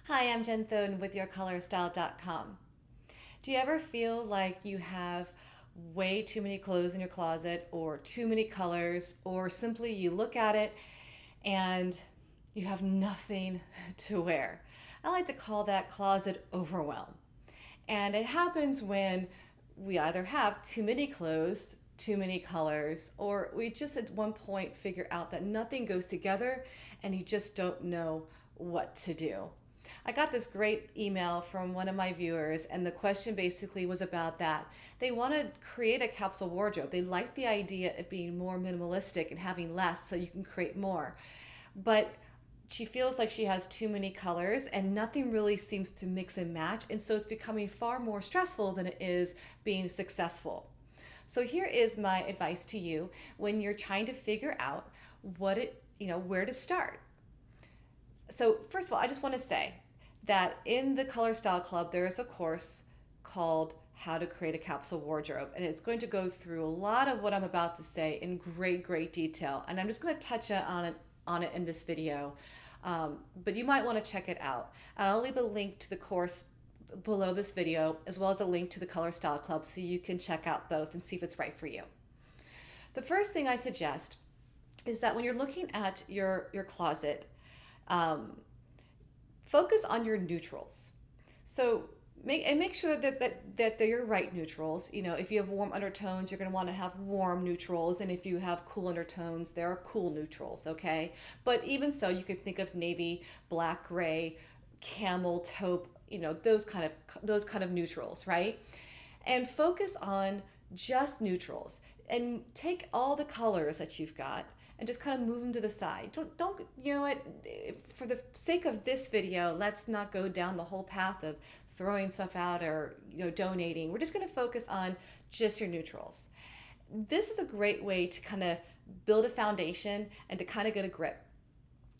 Hi, I'm Jen Thone with YourColorStyle.com. Do you ever feel like you have way too many clothes in your closet or too many colors, or simply you look at it and you have nothing to wear? I like to call that closet overwhelm. And it happens when we either have too many clothes, too many colors, or we just at one point figure out that nothing goes together and you just don't know what to do. I got this great email from one of my viewers, and the question basically was about that. They want to create a capsule wardrobe. They like the idea of being more minimalistic and having less so you can create more. But she feels like she has too many colors and nothing really seems to mix and match. And so it's becoming far more stressful than it is being successful. So here is my advice to you when you're trying to figure out where to start. So first of all, I just want to say that in the Color Style Club, there is a course called How to Create a Capsule Wardrobe. And it's going to go through a lot of what I'm about to say in great, great detail. And I'm just going to touch on it in this video. But you might want to check it out. I'll leave a link to the course below this video, as well as a link to the Color Style Club so you can check out both and see if it's right for you. The first thing I suggest is that when you're looking at your closet, focus on your neutrals. So make sure that they're your right neutrals. You know, if you have warm undertones, you're going to want to have warm neutrals, and if you have cool undertones, there are cool neutrals. Okay, but even so, you could think of navy, black, gray, camel, taupe. You know, those kind of neutrals, right? And focus on just neutrals and take all the colors that you've got and just kind of move them to the side. Don't you know what? For the sake of this video, let's not go down the whole path of throwing stuff out or donating. We're just going to focus on just your neutrals. This is a great way to kind of build a foundation and to kind of get a grip.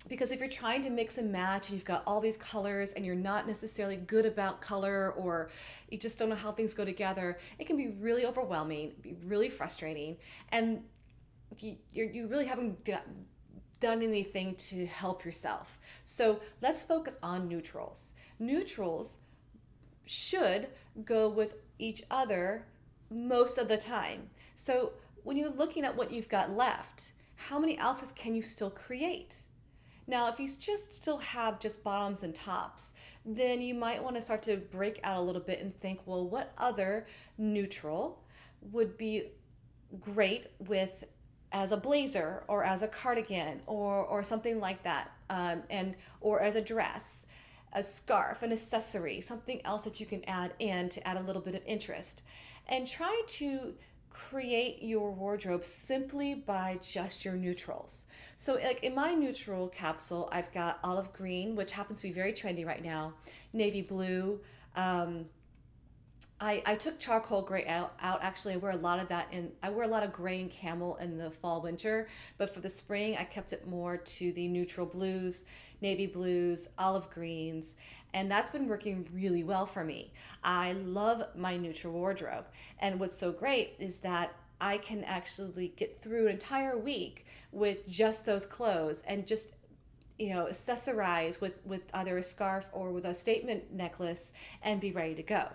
Because if you're trying to mix and match and you've got all these colors and you're not necessarily good about color, or you just don't know how things go together, it can be really overwhelming, be really frustrating, and you really haven't done anything to help yourself. So let's focus on neutrals. Neutrals should go with each other most of the time. So when you're looking at what you've got left, how many outfits can you still create? Now, if you just still have just bottoms and tops, then you might want to start to break out a little bit and think, well, what other neutral would be great with as a blazer or as a cardigan or something like that, or as a dress, a scarf, an accessory, something else that you can add in to add a little bit of interest, and try to create your wardrobe simply by just your neutrals. So like in my neutral capsule, I've got olive green, which happens to be very trendy right now, navy blue. I took charcoal gray out. Actually, I wear a lot of gray and camel in the fall winter, but for the spring I kept it more to the neutral blues, navy blues, olive greens, and that's been working really well for me. I love my neutral wardrobe, and what's so great is that I can actually get through an entire week with just those clothes and just accessorize with either a scarf or with a statement necklace and be ready to go.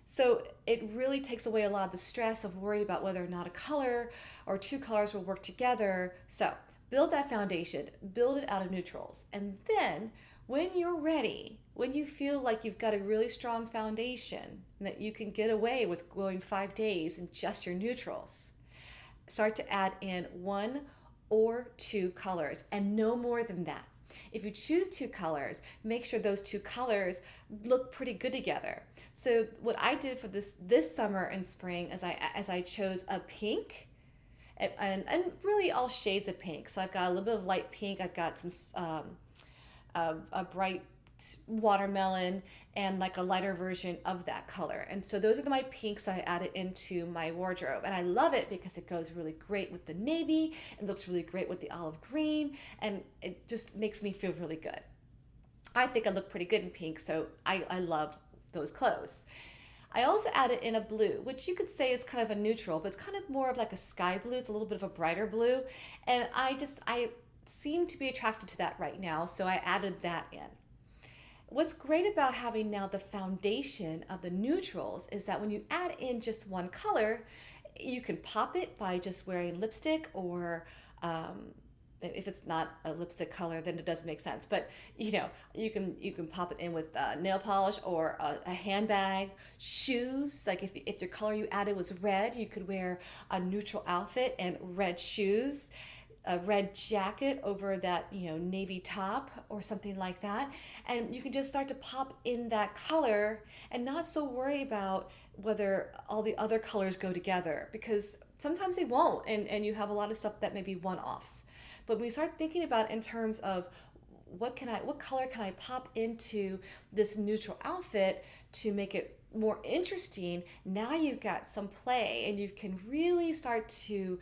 So it really takes away a lot of the stress of worrying about whether or not a color or two colors will work together. So build that foundation, build it out of neutrals. And then when you're ready, when you feel like you've got a really strong foundation and that you can get away with going 5 days in just your neutrals, start to add in one or two colors and no more than that. If you choose two colors, make sure those two colors look pretty good together. So what I did for this summer and spring is I chose a pink and really all shades of pink. So I've got a little bit of light pink. I've got some a bright watermelon and like a lighter version of that color. And so those are my pinks I added into my wardrobe. And I love it because it goes really great with the navy. It looks really great with the olive green. And it just makes me feel really good. I think I look pretty good in pink, so I love those clothes. I also added in a blue, which you could say is kind of a neutral, but it's kind of more of like a sky blue. It's a little bit of a brighter blue. And I seem to be attracted to that right now, so I added that in. What's great about having now the foundation of the neutrals is that when you add in just one color, you can pop it by just wearing lipstick, or if it's not a lipstick color, then it doesn't make sense. But you can pop it in with nail polish, or a handbag, shoes. Like if your color you added was red, you could wear a neutral outfit and red shoes, a red jacket over that navy top or something like that, and you can just start to pop in that color and not so worry about whether all the other colors go together, because sometimes they won't, and you have a lot of stuff that may be one-offs. But when we start thinking about in terms of what color can I pop into this neutral outfit to make it more interesting, now you've got some play and you can really start to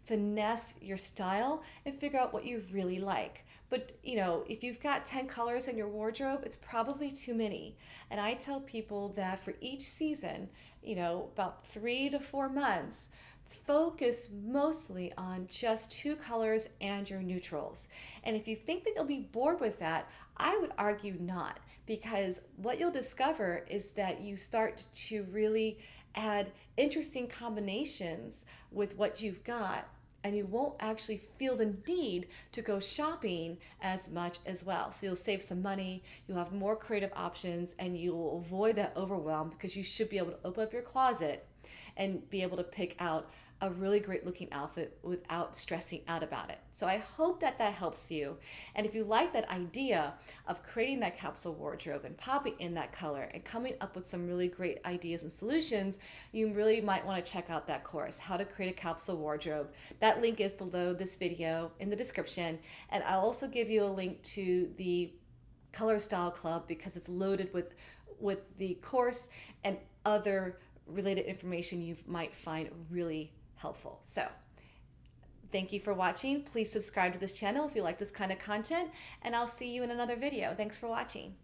finesse your style and figure out what you really like. But if you've got 10 colors in your wardrobe, it's probably too many. And I tell people that for each season, about 3 to 4 months, focus mostly on just 2 colors and your neutrals. And if you think that you'll be bored with that, I would argue not, because what you'll discover is that you start to really add interesting combinations with what you've got, and you won't actually feel the need to go shopping as much as well. So you'll save some money, you'll have more creative options, and you will avoid that overwhelm, because you should be able to open up your closet and be able to pick out a really great looking outfit without stressing out about it. So I hope that that helps you. And if you like that idea of creating that capsule wardrobe and popping in that color and coming up with some really great ideas and solutions, you really might want to check out that course, How to Create a Capsule Wardrobe. That link is below this video in the description. And I'll also give you a link to the Color Style Club, because it's loaded with the course and other related information you might find really helpful. So thank you for watching. Please subscribe to this channel if you like this kind of content, and I'll see you in another video. Thanks for watching.